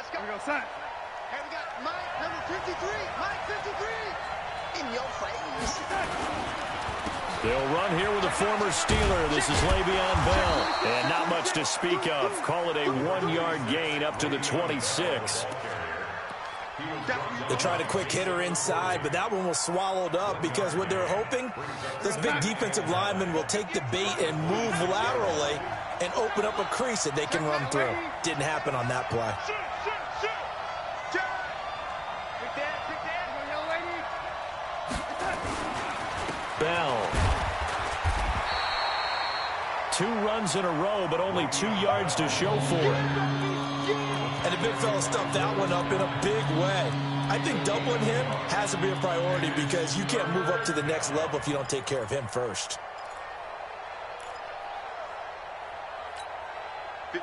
Let's go. Here we go, son. Hey, we got Mike, number 53. Mike, 53. In your face. They'll run here with a former Steeler. This is Le'Veon Bell. And not much to speak of. Call it a 1-yard gain up to the 26. They tried a quick hitter inside, but that one was swallowed up because what they're hoping, those big defensive linemen will take the bait and move laterally and open up a crease that they can run through. Didn't happen on that play. Bell. 2 runs in a row, but only 2 yards to show for it. And the big fella stuffed that one up in a big way. I think doubling him has to be a priority because you can't move up to the next level if you don't take care of him first.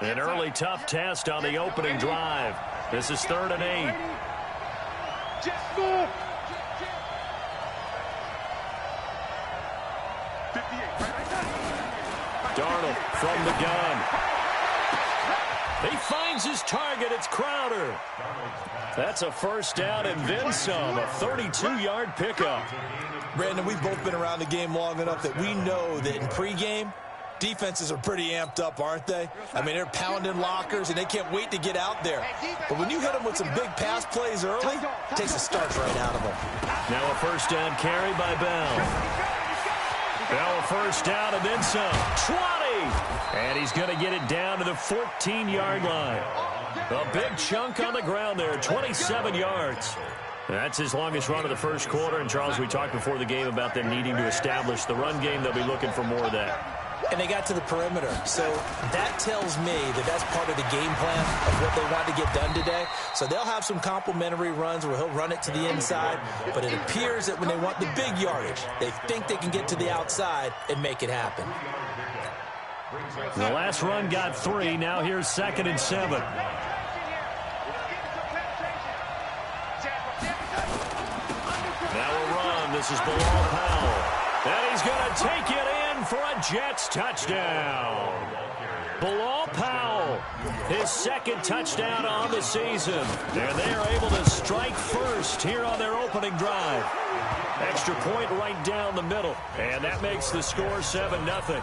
An early tough test on the opening drive. This is 3rd and 8. Darnold from the gun. He finds his target. It's Crowder. That's a first down and then some. A 32-yard pickup. Brandon, we've both been around the game long enough that we know that in pregame, defenses are pretty amped up, aren't they? I mean, they're pounding lockers, and they can't wait to get out there. But when you hit them with some big pass plays early, it takes the starch right out of them. Now a first down carry by Bell. Bell a first down and then some. 20! And he's going to get it down to the 14-yard line. A big chunk on the ground there, 27 yards. That's his longest run of the first quarter. And, Charles, we talked before the game about them needing to establish the run game. They'll be looking for more of that. And they got to the perimeter. So that tells me that that's part of the game plan of what they want to get done today. So they'll have some complementary runs where he'll run it to the inside. But it appears that when they want the big yardage, they think they can get to the outside and make it happen. The last run got 3. Now here's 2nd and 7. Now a run. This is Bilal Powell. And he's going to take it in for a Jets touchdown. Bilal Powell, his 2nd touchdown on the season. And they are able to strike first here on their opening drive. Extra point right down the middle. And that makes the score 7-0.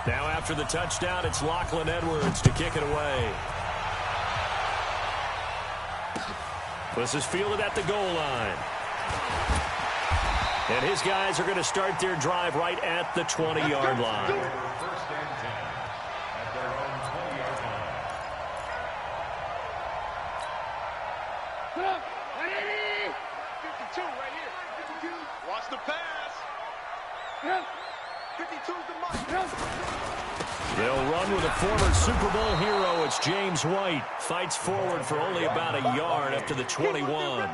Now after the touchdown, it's Lachlan Edwards to kick it away. This is fielded at the goal line. And his guys are going to start their drive right at the 20-yard line. Watch the pass. 52's the mark. They'll run with a former Super Bowl hero. It's James White. Fights forward for only about a yard up to the 21.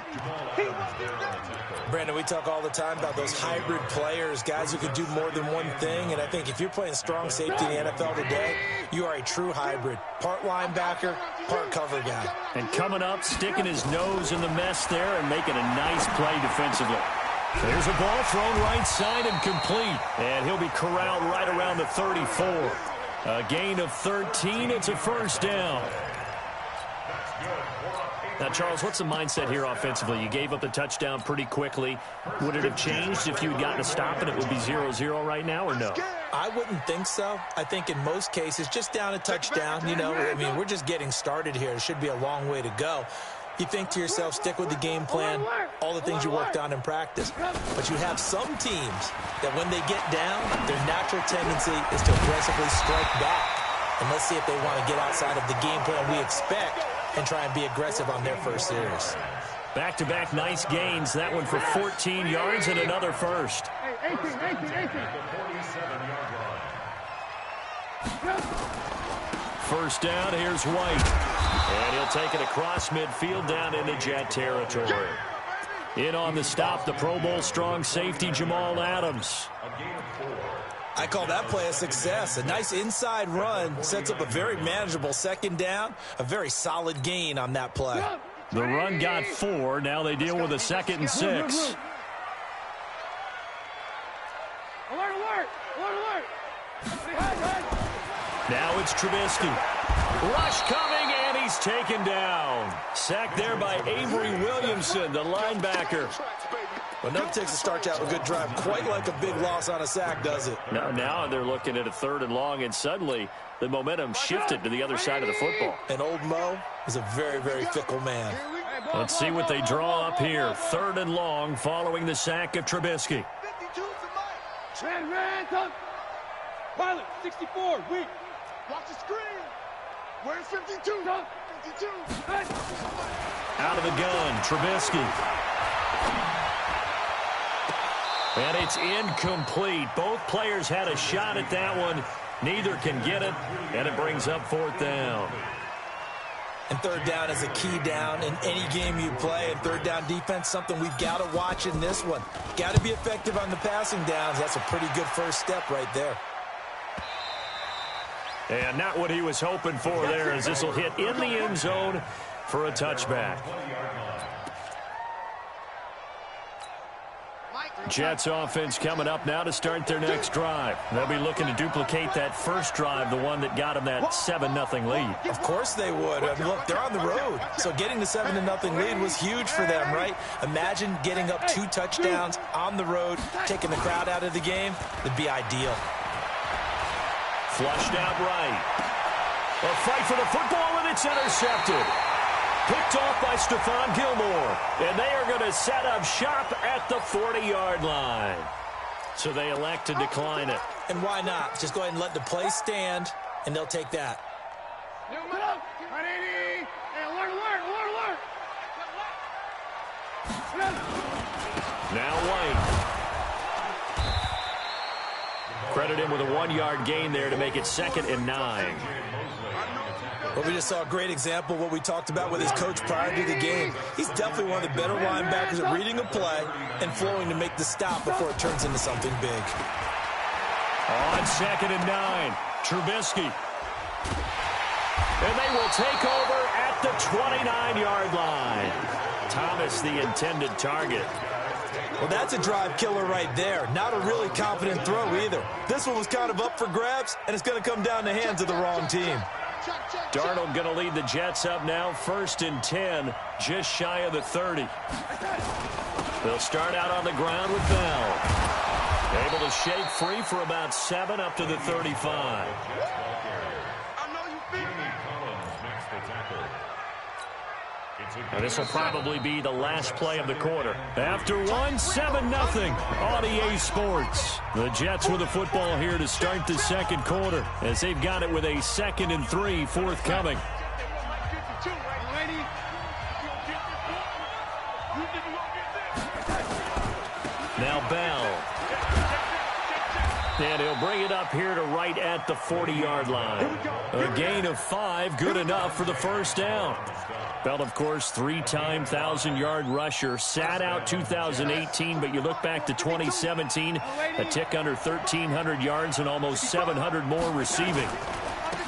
Brandon, we talk all the time about those hybrid players, guys who can do more than one thing. And I think if you're playing strong safety in the NFL today, you are a true hybrid. Part linebacker, part cover guy. And coming up, sticking his nose in the mess there and making a nice play defensively. There's a ball thrown right side and complete. And he'll be corralled right around the 34. A gain of 13. It's a first down. Now, Charles, what's the mindset here offensively? You gave up the touchdown pretty quickly. Would it have changed if you had gotten a stop and it would be 0-0 right now, or no? I wouldn't think so. I think in most cases, just down a touchdown, you know, I mean, we're just getting started here. It should be a long way to go. You think to yourself, stick with the game plan, all the things you worked on in practice. But you have some teams that when they get down, their natural tendency is to aggressively strike back. And let's see if they want to get outside of the game plan we expect and try and be aggressive on their first series. Back-to-back nice gains. That one for 14 yards and another first. 18. First down, here's White. And he'll take it across midfield down into Jet territory. In on the stop, the Pro Bowl strong safety Jamal Adams. I call that play a success. A nice inside run sets up a very manageable second down. A very solid gain on that play. The run got 4. Now they deal with a 2nd and 6. Alert! Now it's Trubisky. Rush coming, and he's taken down. Sacked there by Avery Williamson, the linebacker. Well, no takes to start out a good drive. Quite like a big loss on a sack, does it? Now they're looking at a 3rd and long, and suddenly the momentum shifted to the other side of the football. And old Mo is a very, very fickle man. Let's see what they draw up here. 3rd and long following the sack of Trubisky. Pilot, 64, weak. Watch the screen. Where's 52? 52. Out of the gun, Trubisky. And it's incomplete. Both players had a shot at that one. Neither can get it, and it brings up 4th down. And 3rd down is a key down in any game you play. And 3rd down defense, something we've got to watch in this one. Got to be effective on the passing downs. That's a pretty good first step right there. And not what he was hoping for there, as this will hit in the end zone for a touchback. Jets offense coming up now to start their next drive. They'll be looking to duplicate that first drive, the one that got them that 7-0 lead. Of course they would. I mean, look, they're on the road. So getting the 7-0 lead was huge for them, right? Imagine getting up 2 touchdowns on the road, taking the crowd out of the game. It'd be ideal. Flushed out right. A fight for the football, and it's intercepted. Picked off by Stephon Gilmore. And they are going to set up shop at the 40-yard line. So they elect to decline it. And why not? Just go ahead and let the play stand, and they'll take that. Now White. Credit him with a 1-yard gain there to make it 2nd and 9. Well, we just saw a great example of what we talked about with his coach prior to the game. He's definitely one of the better linebackers at reading a play and flowing to make the stop before it turns into something big. On 2nd and 9, Trubisky. And they will take over at the 29-yard line. Thomas, the intended target. Well, that's a drive killer right there. Not a really confident throw either. This one was kind of up for grabs, and it's going to come down the hands of the wrong team. Darnold going to lead the Jets up now, 1st and 10, just shy of the 30. They'll start out on the ground with Bell. Able to shake free for about 7 up to the 35. And this will probably be the last play of the quarter. After one, 7-0 on EA Sports. The Jets with the football here to start the second quarter, as they've got it with a 2nd and 3 forthcoming. Now Bell. And he'll bring it up here to right at the 40-yard line. A gain of 5, good enough for the first down. Bell, of course, 3-time 1,000-yard rusher. Sat out 2018, but you look back to 2017, a tick under 1,300 yards and almost 700 more receiving.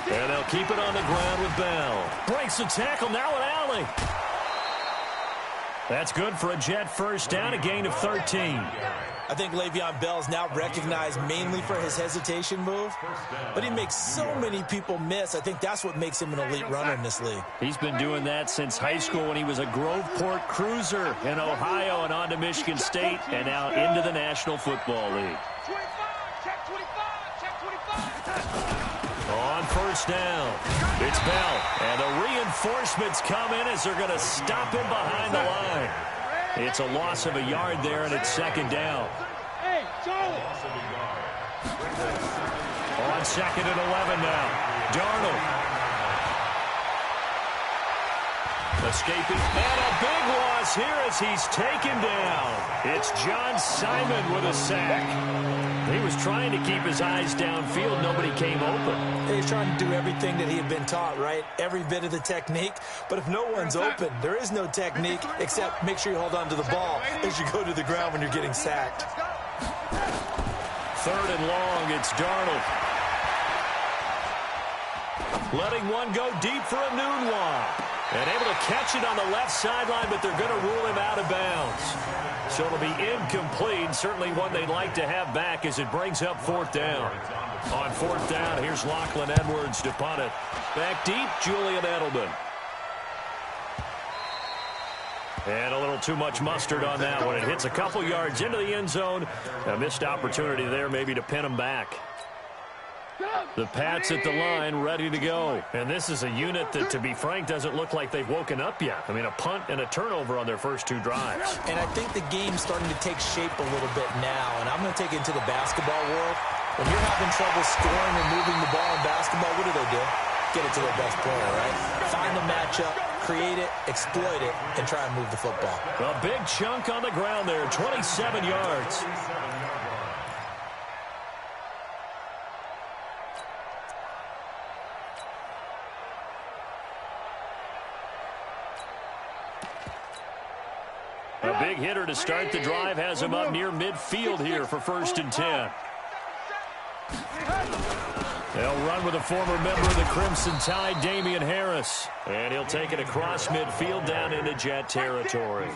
And they'll keep it on the ground with Bell. Breaks the tackle, now an alley. That's good for a Jet first down, a gain of 13. I think Le'Veon Bell is now recognized mainly for his hesitation move, but he makes so many people miss. I think that's what makes him an elite runner in this league. He's been doing that since high school when he was a Groveport Cruiser in Ohio and on to Michigan State and now into the National Football League. On first down, it's Bell, and the reinforcements come in as they're going to stop him behind the line. It's a loss of a yard there, and it's 2nd down. Hey, Charlie. On 2nd and 11 now. Darnold. Escaping, and a big loss here as he's taken down. It's John Simon with a sack. He was trying to keep his eyes downfield. Nobody came open. He's trying to do everything that he had been taught, right? Every bit of the technique. But if no one's open, there is no technique except make sure you hold on to the ball as you go to the ground when you're getting sacked. 3rd and long, it's Darnold. Letting one go deep for a noon one. And able to catch it on the left sideline, but they're going to rule him out of bounds. So it'll be incomplete. Certainly one they'd like to have back as it brings up 4th down. On fourth down, here's Lachlan Edwards to punt it. Back deep, Julian Edelman. And a little too much mustard on that one. It hits a couple yards into the end zone. A missed opportunity there maybe to pin him back. The Pats at the line, ready to go. And this is a unit that, to be frank, doesn't look like they've woken up yet. I mean, a punt and a turnover on their first two drives. And I think the game's starting to take shape a little bit now. And I'm going to take it into the basketball world. When you're having trouble scoring or moving the ball in basketball, what do? Get it to their best player, right? Find the matchup, create it, exploit it, and try and move the football. A big chunk on the ground there, 27 yards. A big hitter to start the drive has him up near midfield here for 1st and 10. They'll run with a former member of the Crimson Tide, Damian Harris. And he'll take it across midfield down into Jet territory.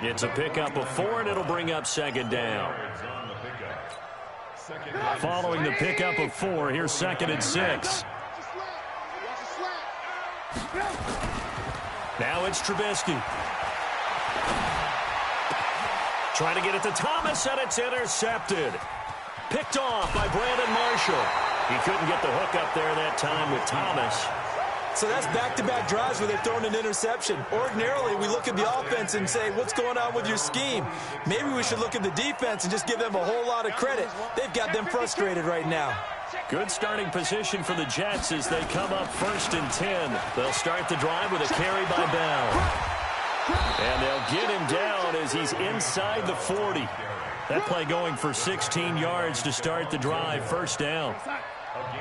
It's a pickup of 4, and it'll bring up 2nd down. Following the pickup of 4, here's 2nd and 6. Now it's Trubisky. Trying to get it to Thomas, and it's intercepted. Picked off by Brandon Marshall. He couldn't get the hook up there that time with Thomas. So that's back-to-back drives where they've thrown an interception. Ordinarily, we look at the offense and say, what's going on with your scheme? Maybe we should look at the defense and just give them a whole lot of credit. They've got them frustrated right now. Good starting position for the Jets as they come up 1st and 10. They'll start the drive with a carry by Bell. And they'll get him down as he's inside the 40. That play going for 16 yards to start the drive, 1st down.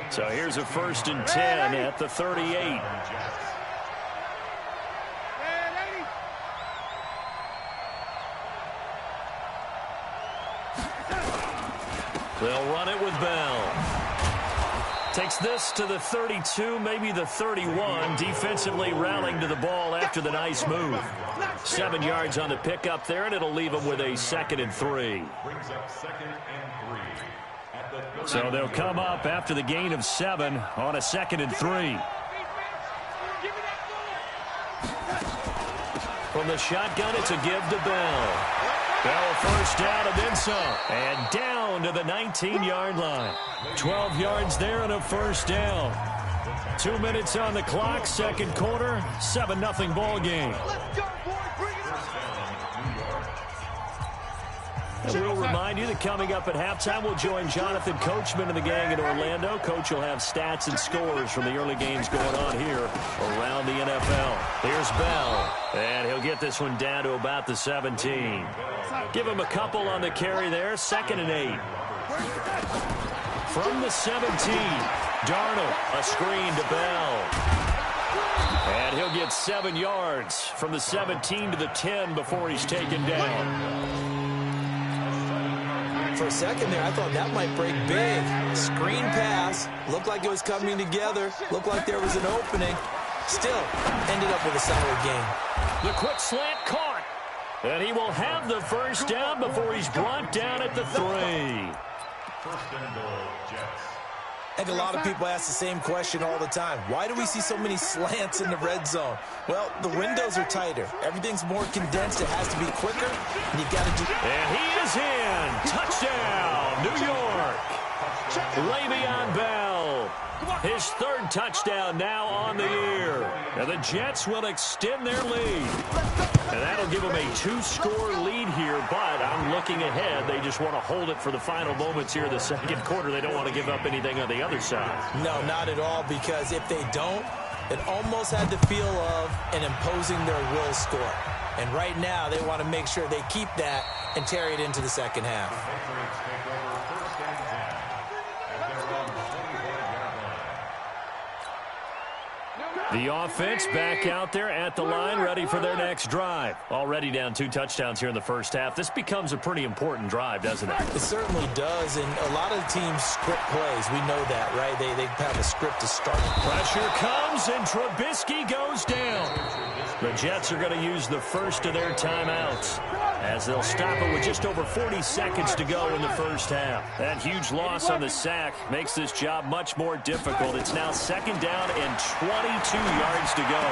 So here's a 1st and 10 at the 38. They'll run it with Bell. Takes this to the 32, maybe the 31. Defensively rallying to the ball after the nice move. 7 yards on the pickup there, and it'll leave them with a 2nd and 3. So they'll come up after the gain of 7 on a 2nd and 3. From the shotgun, it's a give to Bell. Bell 1st down and then some. And down to the 19-yard line. 12 yards there and a 1st down. 2 minutes on the clock, 2nd quarter, 7-0 ball game. And we'll remind you that coming up at halftime, we'll join Jonathan Coachman and the gang in Orlando. Coach will have stats and scores from the early games going on here around the NFL. Here's Bell, and he'll get this one down to about the 17. Give him a couple on the carry there, 2nd and 8. From the 17, Darnold, a screen to Bell. And he'll get 7 yards from the 17 to the 10 before he's taken down. For a second there, I thought that might break big. Screen pass. Looked like it was coming together. Looked like there was an opening. Still, ended up with a solid game. The quick slant caught. And he will have the 1st down before he's brought down at the 3. 1st and goal, Jets. I think a lot of people ask the same question all the time. Why do we see so many slants in the red zone? Well, the windows are tighter. Everything's more condensed. It has to be quicker, and you've got to do... And he is in. Touchdown, New York. Le'Veon Bell. His 3rd touchdown now on the year. And the Jets will extend their lead. And that'll give them a 2-score lead here, but I'm looking ahead. They just want to hold it for the final moments here in the 2nd quarter. They don't want to give up anything on the other side. No, not at all, because if they don't, it almost had the feel of an imposing their will score. And right now, they want to make sure they keep that and carry it into the 2nd half. The offense back out there at the line, ready for their next drive. Already down 2 touchdowns here in the 1st half. This becomes a pretty important drive, doesn't it? It certainly does, and a lot of teams script plays. We know that, right? They have a script to start. Pressure comes, and Trubisky goes down. The Jets are going to use the first of their timeouts. as they'll stop it with just over 40 seconds to go in the first half. That huge loss on the sack makes this job much more difficult. It's now 2nd down and 22 yards to go.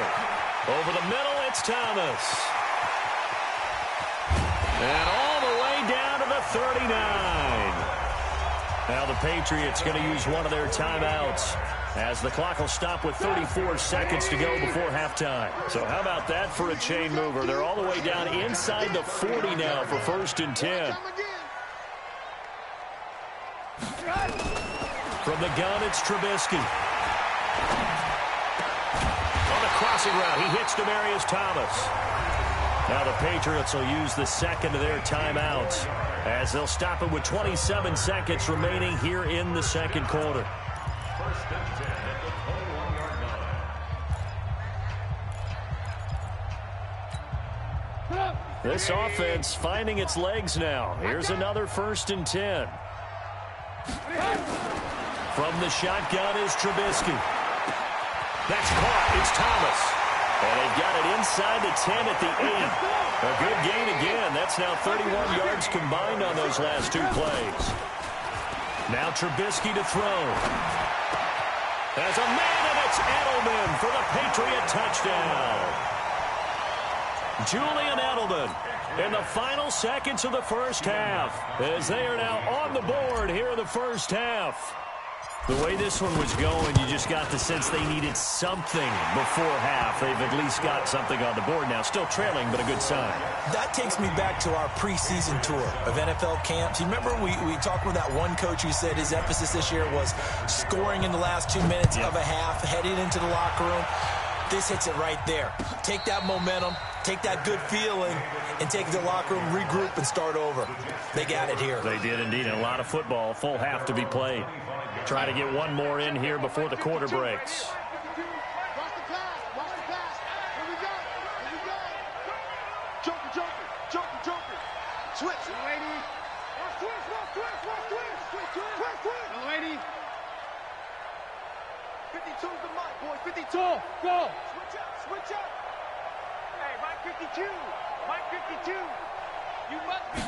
Over the middle, it's Thomas. And all the way down to the 39. Now the Patriots going to use one of their timeouts, as the clock will stop with 34 seconds to go before halftime. So how about that for a chain mover? They're all the way down inside the 40 now for 1st and 10. From the gun, it's Trubisky. On the crossing route, he hits Demaryius Thomas. Now the Patriots will use the second of their timeouts, as they'll stop it with 27 seconds remaining here in the second quarter. This offense finding its legs now. Here's another 1st and 10. From the shotgun is Trubisky. That's caught. It's Thomas. And they've got it inside the 10 at the 8. A good gain again. That's now 31 yards combined on those last 2 plays. Now Trubisky to throw. There's a man, and it's Edelman for the Patriot touchdown. Julian Edelman in the final seconds of the first half, as they are now on the board here in the first half. The way this one was going, you just got the sense they needed something before half. They've at least got something on the board now. Still trailing, but a good sign. That takes me back to our preseason tour of NFL camps. You remember we talked with that one coach who said his emphasis this year was scoring in the last 2 minutes of a half, heading into the locker room. This hits it right there. Take that momentum, take that good feeling, and take it to the locker room, regroup, and start over. They got it here. They did indeed. A lot of football, full half to be played. Try to get one more in here before the quarter breaks. Watch the pass. Watch the pass. Here we go. Here we go. Joker, joker, joker, joker. Switch. Lady. Watch twist, watch twist, watch twist. Switch, twist, twist, twist. Lady. 52's the mark, boys. 52. Go. Switch up, switch up. Hey, Mike 52. Mike 52. You must be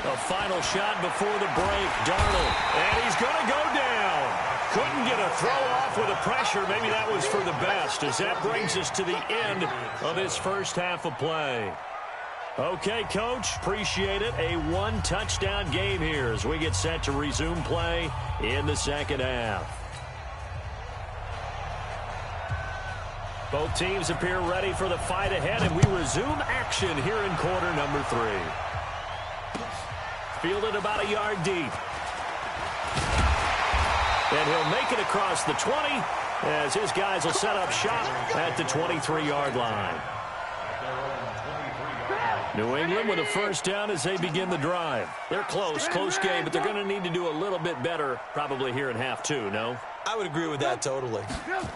A final shot before the break. Darnold. And he's going to go down. Couldn't get a throw off with the pressure. Maybe that was for the best, as that brings us to the end of this first half of play. Okay, Coach, appreciate it. A 1-touchdown game here as we get set to resume play in the second half. Both teams appear ready for the fight ahead, and we resume action here in quarter number 3. Fielded about a yard deep. And he'll make it across the 20 as his guys will set up shop at the 23-yard line. New England with a first down as they begin the drive. They're close game, but they're going to need to do a little bit better probably here in half 2, no? I would agree with that totally.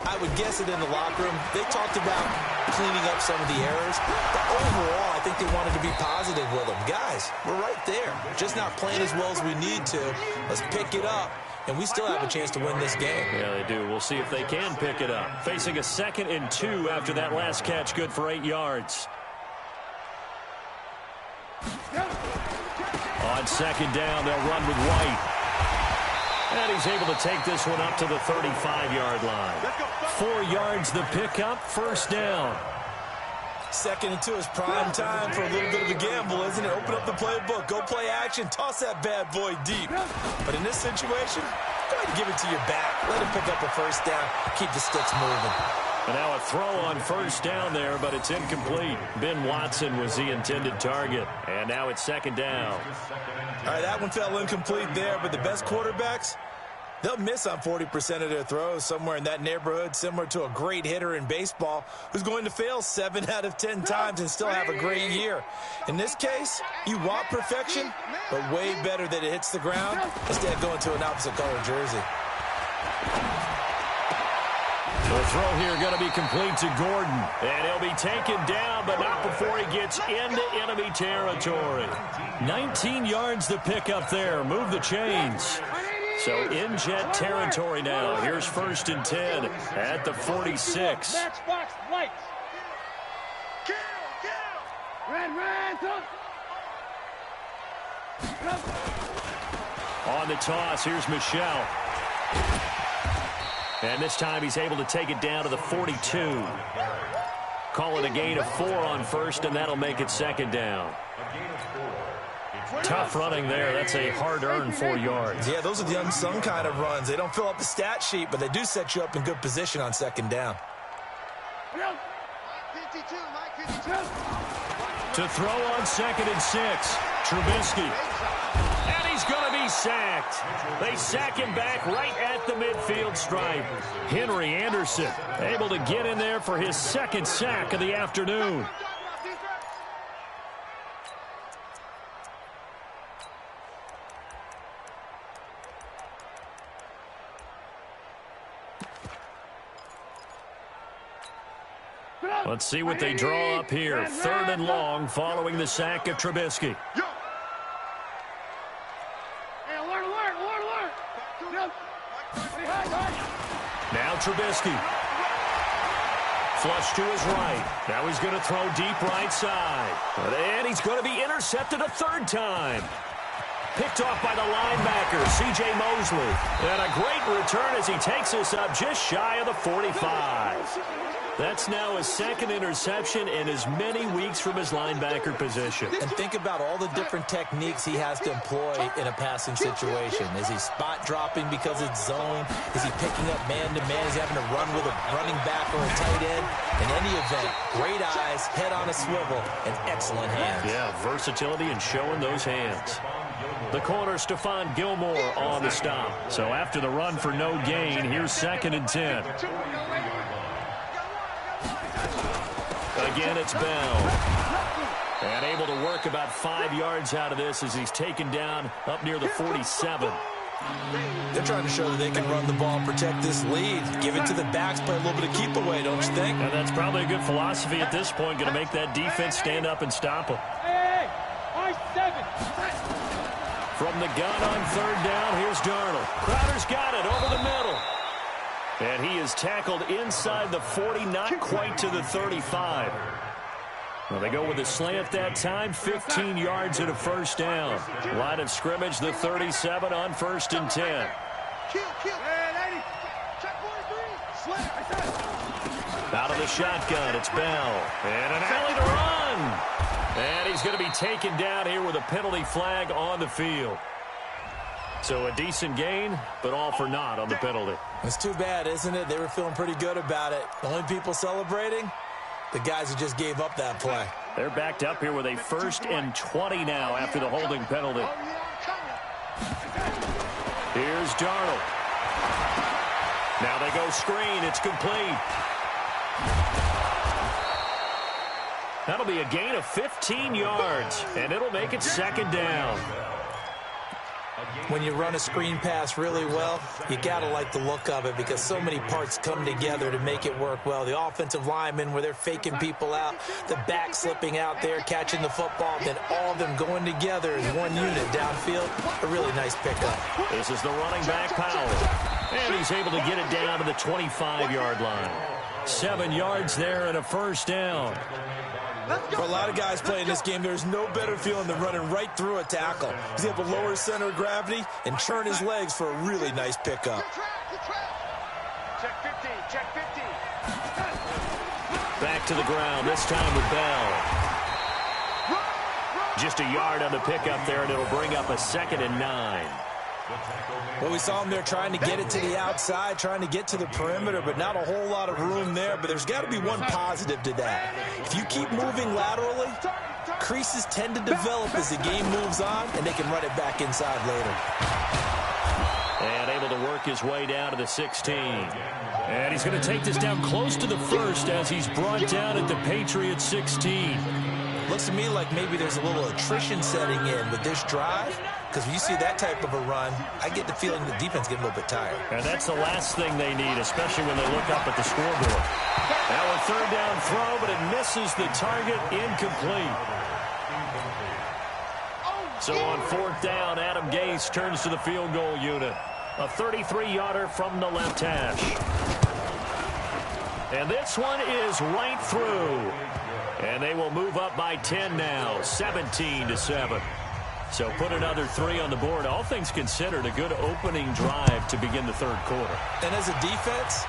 I would guess it in the locker room. They talked about cleaning up some of the errors, but overall, I think they wanted to be positive with them. Guys, we're right there. Just not playing as well as we need to. Let's pick it up, and we still have a chance to win this game. Yeah, they do. We'll see if they can pick it up. Facing a 2nd and 2 after that last catch, good for 8 yards. On 2nd down, they'll run with White. And he's able to take this one up to the 35-yard line. 4 yards the pickup, first down. 2nd and 2 is prime time for a little bit of a gamble, isn't it? Open up the playbook, go play action, toss that bad boy deep. But in this situation, go ahead and give it to your back. Let him pick up a first down, keep the sticks moving. And now a throw on first down there, but it's incomplete. Ben Watson was the intended target. And now it's 2nd down. All right, that one fell incomplete there, but the best quarterbacks, they'll miss on 40% of their throws, somewhere in that neighborhood, similar to a great hitter in baseball who's going to fail 7 out of 10 times and still have a great year. In this case, you want perfection, but way better that it hits the ground instead of going to an opposite color jersey. The throw here going to be complete to Gordon. And he'll be taken down, but not before he gets into enemy territory. 19 yards the pickup there. Move the chains. So in jet territory now. Here's 1st and 10 at the 46. Matchbox lights. Red, On the toss, here's Michel. And this time he's able to take it down to the 42. Call it a gain of 4 on first, and that'll make it second down. Tough running there. That's a hard-earned 4 yards. Yeah, those are the unsung kind of runs. They don't fill up the stat sheet, but they do set you up in good position on second down. To throw on 2nd and 6, Trubisky. And he's going to be sacked. They sack him back right at the midfield stripe. Henry Anderson able to get in there for his 2nd sack of the afternoon. Let's see what they draw up here. 3rd and long following the sack of Trubisky. Now Trubisky. Flush to his right. Now he's going to throw deep right side. And he's going to be intercepted a 3rd time. Picked off by the linebacker, C.J. Mosley. And a great return as he takes us up just shy of the 45. That's now his 2nd interception in as many weeks from his linebacker position. And think about all the different techniques he has to employ in a passing situation. Is he spot dropping because it's zone? Is he picking up man-to-man? Is he having to run with a running back or a tight end? In any event, great eyes, head on a swivel, and excellent hands. Yeah, versatility and showing those hands. The corner, Stephon Gilmore on the stop. So after the run for no gain, here's 2nd and 10. Again, it's Bell. And able to work about 5 yards out of this as he's taken down up near the 47. They're trying to show that they can run the ball and protect this lead. Give it to the backs, play a little bit of keep away, don't you think? And that's probably a good philosophy at this point. Going to make that defense stand up and stop them. From the gun on 3rd down, here's Darnold. Crowder's got it over the middle. And he is tackled inside the 40, not quite to the 35. Well, they go with a slant that time, 15 yards and a 1st down. Line of scrimmage, the 37 on 1st and 10. Out of the shotgun, it's Bell. And an alley to run. And he's going to be taken down here with a penalty flag on the field. So a decent gain, but all for naught on the penalty. It's too bad, isn't it? They were feeling pretty good about it. The only people celebrating, the guys who just gave up that play. They're backed up here with a 1st and 20 now after the holding penalty. Here's Darnold. Now they go screen. It's complete. That'll be a gain of 15 yards, and it'll make it 2nd down. When you run a screen pass really well, you got to like the look of it because so many parts come together to make it work well. The offensive linemen, where they're faking people out, the back slipping out there, catching the football, then all of them going together as one unit downfield. A really nice pickup. This is the running back, Powell. And he's able to get it down to the 25-yard line. 7 yards there and a 1st down. For a lot of guys playing this game, there's no better feeling than running right through a tackle. He's able to lower his center of gravity and churn his legs for a really nice pickup. Check 50, check 50. Back to the ground, this time with Bell. Just a yard on the pickup there, and it'll bring up a 2nd and 9. Well, we saw him there trying to get it to the outside, trying to get to the perimeter, but not a whole lot of room there. But there's got to be one positive to that. If you keep moving laterally, creases tend to develop as the game moves on, and they can run it back inside later. And able to work his way down to the 16. And he's going to take this down close to the 1st as he's brought down at the Patriots 16. Looks to me like maybe there's a little attrition setting in with this drive. Because when you see that type of a run, I get the feeling the defense getting a little bit tired. And that's the last thing they need, especially when they look up at the scoreboard. Now a 3rd down throw, but it misses the target, incomplete. So on 4th down, Adam Gase turns to the field goal unit. A 33-yarder from the left hash. And this one is right through. And they will move up by 10 now, 17-7. So put another 3 on the board. All things considered, a good opening drive to begin the third quarter. And as a defense,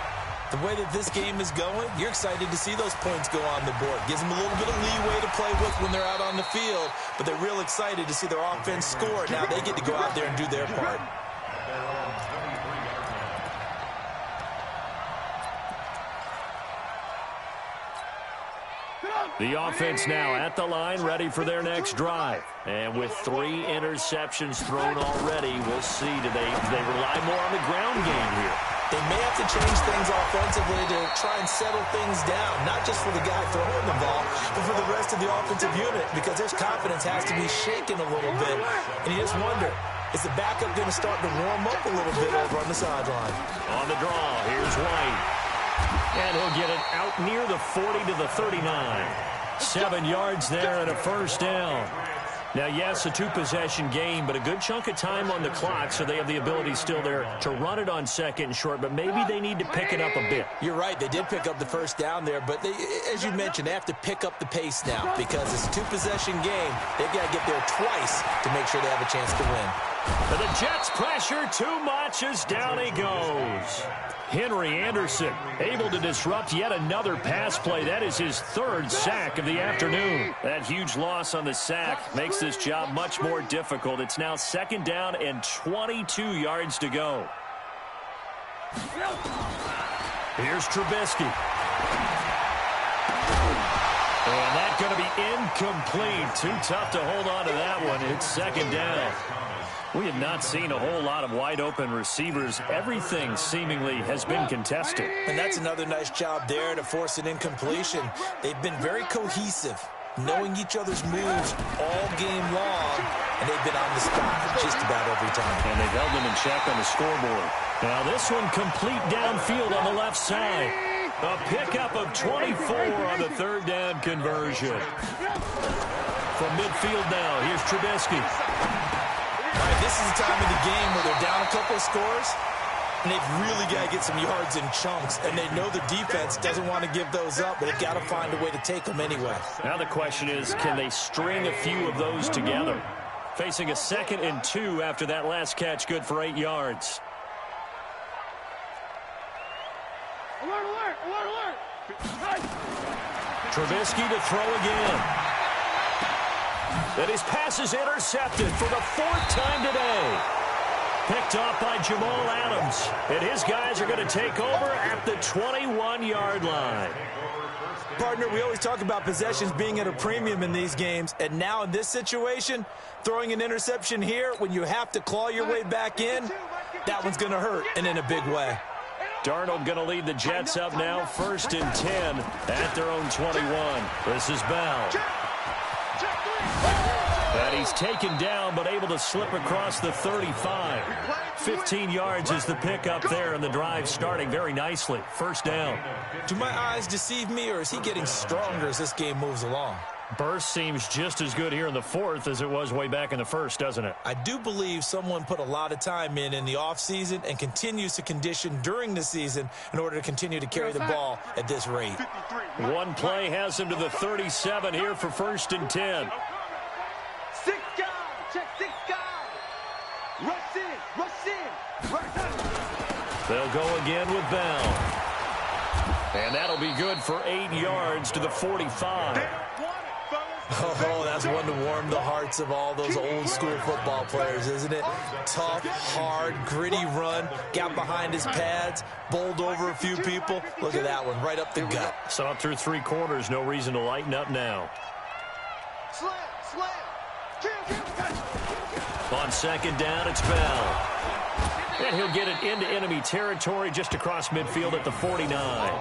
the way that this game is going, you're excited to see those points go on the board. Gives them a little bit of leeway to play with when they're out on the field, but they're real excited to see their offense score. Now they get to go out there and do their part. The offense now at the line, ready for their next drive. And with 3 interceptions thrown already, we'll see. Do they rely more on the ground game here? They may have to change things offensively to try and settle things down, not just for the guy throwing the ball, but for the rest of the offensive unit, because their confidence has to be shaken a little bit. And you just wonder, is the backup going to start to warm up a little bit over on the sideline? On the draw, here's White. And he'll get it out near the 40 to the 39. 7 yards there and a first down. Now, yes, a 2-possession game, but a good chunk of time on the clock, so they have the ability still there to run it on second and short, but maybe they need to pick it up a bit. You're right. They did pick up the first down there, but they, as you mentioned, they have to pick up the pace now because it's a 2-possession game. They've got to get there twice to make sure they have a chance to win. But the Jets pressure too much as down he goes. Henry Anderson able to disrupt yet another pass play. That is his 3rd sack of the afternoon. That huge loss on the sack makes this job much more difficult. It's now 2nd down and 22 yards to go. Here's Trubisky. And that's going to be incomplete. Too tough to hold on to that one. It's 2nd down. We have not seen a whole lot of wide-open receivers. Everything seemingly has been contested. And that's another nice job there to force an incompletion. They've been very cohesive, knowing each other's moves all game long, and they've been on the spot just about every time. And they've held them in check on the scoreboard. Now this one complete downfield on the left side. A pickup of 24 on the 3rd down conversion. From midfield now, here's Trubisky. All right, this is the time of the game where they're down a couple of scores, and they've really got to get some yards in chunks, and they know the defense doesn't want to give those up, but they've got to find a way to take them anyway. Now the question is, can they string a few of those together? Facing a 2nd and 2 after that last catch, good for 8 yards. Alert, alert, alert, alert. Trubisky to throw again. And his pass is intercepted for the 4th time today. Picked off by Jamal Adams. And his guys are going to take over at the 21-yard line. Partner, we always talk about possessions being at a premium in these games. And now in this situation, throwing an interception here when you have to claw your way back in, that one's going to hurt, and in a big way. Darnold going to lead the Jets up now, 1st and 10 at their own 21. This is Bell. And he's taken down, but able to slip across the 35. 15 yards is the pickup there, and the drive starting very nicely. 1st down. Do my eyes deceive me, or is he getting stronger as this game moves along? Burst seems just as good here in the 4th as it was way back in the 1st, doesn't it? I do believe someone put a lot of time in the offseason and continues to condition during the season in order to continue to carry the ball at this rate. One play has him to the 37 here for 1st and 10. 6 guys, check 6 guys. Rush in, rush in, rush in. They'll go again with Bell. And that'll be good for 8 yards to the 45. Oh, that's one to warm the hearts of all those old school football players, isn't it? Tough, hard, gritty run, got behind his pads, bowled over a few people. Look at that one, right up the gut. Saw it through 3 quarters, no reason to lighten up now. Slam, slam. On 2nd down, it's Bell. And he'll get it into enemy territory just across midfield at the 49.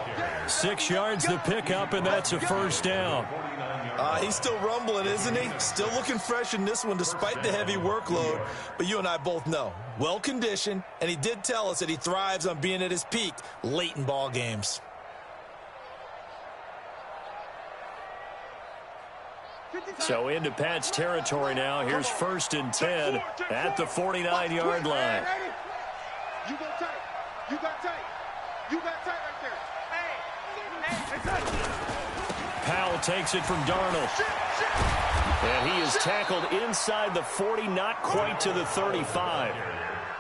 6 yards the pickup, and that's a 1st down. He's still rumbling, isn't he? Still looking fresh in this one despite the heavy workload. But you and I both know, well-conditioned, and he did tell us that he thrives on being at his peak late in ball games. So into Pat's territory now. Here's 1st and 10 at the 49-yard line. You go tight. You got tight. You got tight right there. Powell takes it from Darnold. And he is tackled inside the 40, not quite to the 35.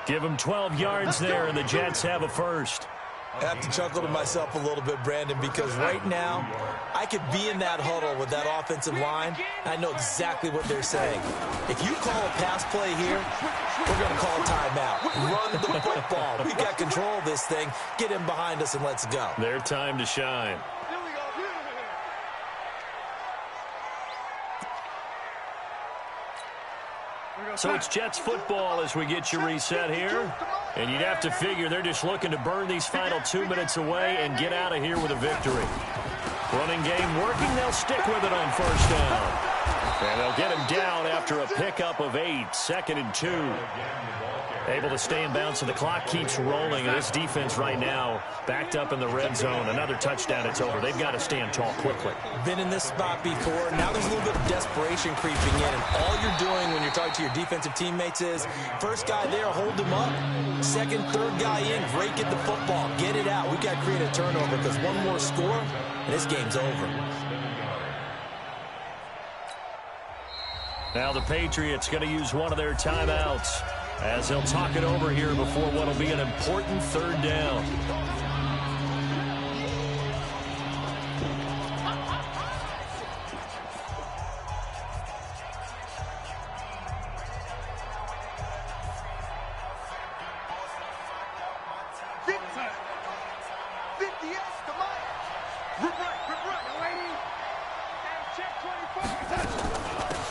Give him 12 yards there, and the Jets have a first. I have to chuckle to myself a little bit, Brandon, because right now I could be in that huddle with that offensive line. I know exactly what they're saying. If you call a pass play here, we're going to call a timeout. Run the football. We got control of this thing. Get him behind us and let's go. Their time to shine. So it's Jets football as we get you reset here. And you'd have to figure they're just looking to burn these final 2 minutes away and get out of here with a victory. Running game working. They'll stick with it on first down. And they'll get him down after a pickup of 8, 2nd and 2. Able to stay in bounds, so the clock keeps rolling. And this defense right now backed up in the red zone. Another touchdown, it's over. They've got to stand tall quickly. Been in this spot before. Now there's a little bit of desperation creeping in. And all you're doing when you're talking to your defensive teammates is, first guy there, hold him up. Second, third guy in, break it the football. Get it out. We got to create a turnover because one more score, and this game's over. Now the Patriots going to use one of their timeouts as they'll talk it over here before what will be an important third down.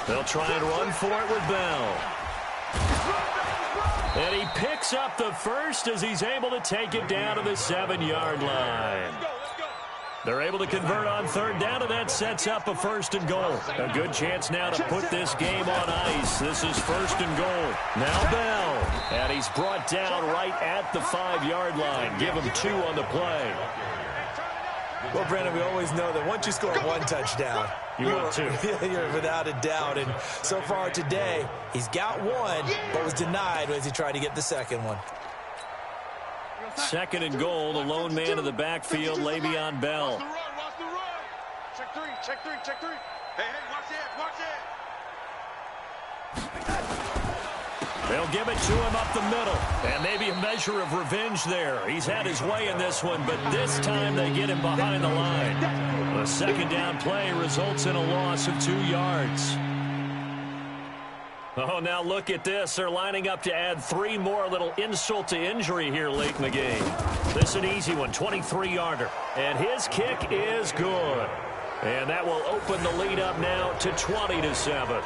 They'll try and run for it with Bell. And he picks up the first as he's able to take it down to the 7-yard line. They're able to convert on third down, and that sets up a 1st and goal. A good chance now to put this game on ice. This is 1st and goal. Now Bell. And he's brought down right at the 5-yard line. Give him 2 on the play. Well, Brandon, we always know that once you score one touchdown, you're without a doubt. And so far today, he's got one, but was denied as he tried to get the second one. 2nd and goal, the lone man in the backfield, Le'Veon Bell. Watch the run. Check three. Hey, watch that. They'll give it to him up the middle. And maybe a measure of revenge there. He's had his way in this one, but this time they get him behind the line. The 2nd down play results in a loss of 2 yards. Oh, now look at this. They're lining up to add 3 more, little insult to injury here late in the game. This is an easy one, 23-yarder. And his kick is good. And that will open the lead up now to 20-7.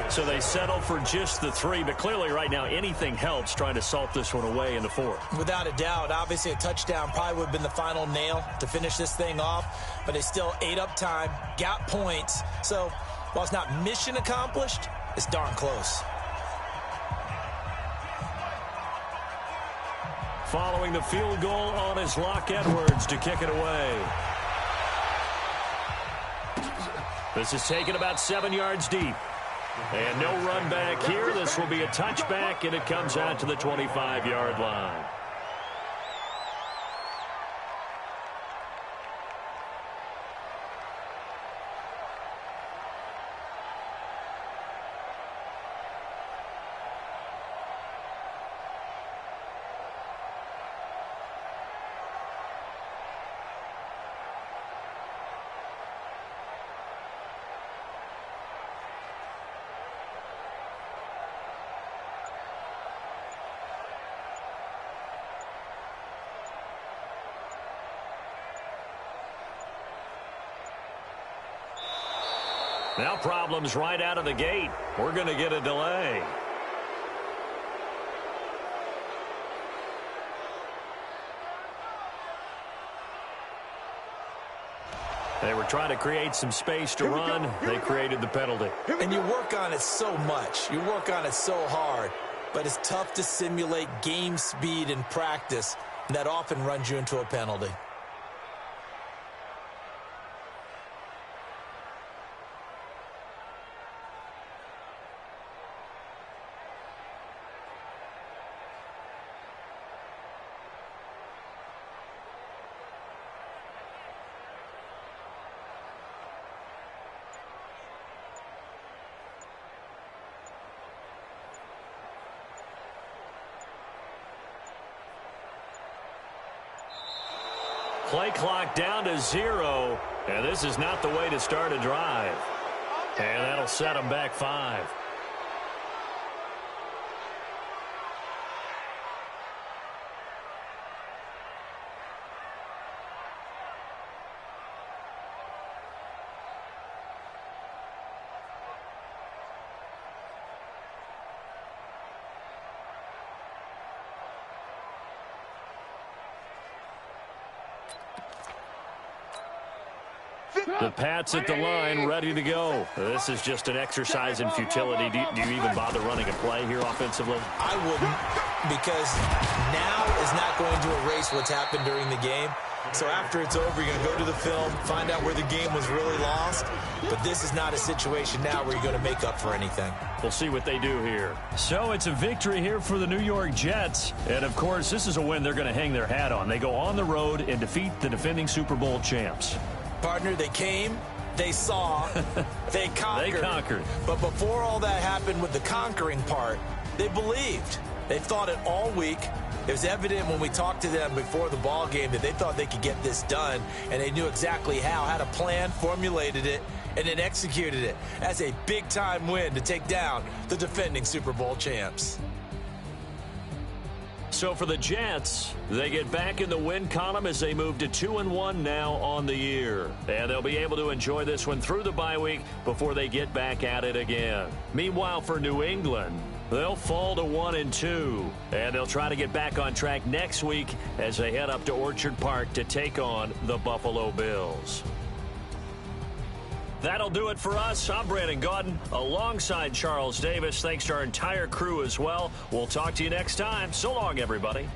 So they settle for just the 3, but clearly right now anything helps trying to salt this one away in the 4th. Without a doubt, obviously a touchdown probably would have been the final nail to finish this thing off, but they still ate up time, got points. So while it's not mission accomplished, it's darn close. Following the field goal on his Locke Edwards to kick it away. This is taken about 7 yards deep. And no run back here. This will be a touchback, and it comes out to the 25-yard line. Now problems right out of the gate. We're going to get a delay. They were trying to create some space to run. They created the penalty. And you work on it so much. You work on it so hard. But it's tough to simulate game speed in practice. And that often runs you into a penalty. Play clock down to 0, and this is not the way to start a drive. And that'll set them back 5. The Pats at the line, ready to go. This is just an exercise in futility. Do you even bother running a play here offensively? I wouldn't, because now is not going to erase what's happened during the game. So after it's over, you're going to go to the film, find out where the game was really lost. But this is not a situation now where you're going to make up for anything. We'll see what they do here. So it's a victory here for the New York Jets. And, of course, this is a win they're going to hang their hat on. They go on the road and defeat the defending Super Bowl champs. Partner, they came, they saw, they conquered. They conquered. But before all that happened with the conquering part, they believed. They thought it all week. It was evident when we talked to them before the ball game that they thought they could get this done, and they knew exactly how, had a plan, formulated it, and then executed it. That's a big-time win to take down the defending Super Bowl champs. So for the Jets, they get back in the win column as they move to 2-1 now on the year. And they'll be able to enjoy this one through the bye week before they get back at it again. Meanwhile, for New England, they'll fall to 1-2. And they'll try to get back on track next week as they head up to Orchard Park to take on the Buffalo Bills. That'll do it for us. I'm Brandon Gaudin alongside Charles Davis. Thanks to our entire crew as well. We'll talk to you next time. So long, everybody.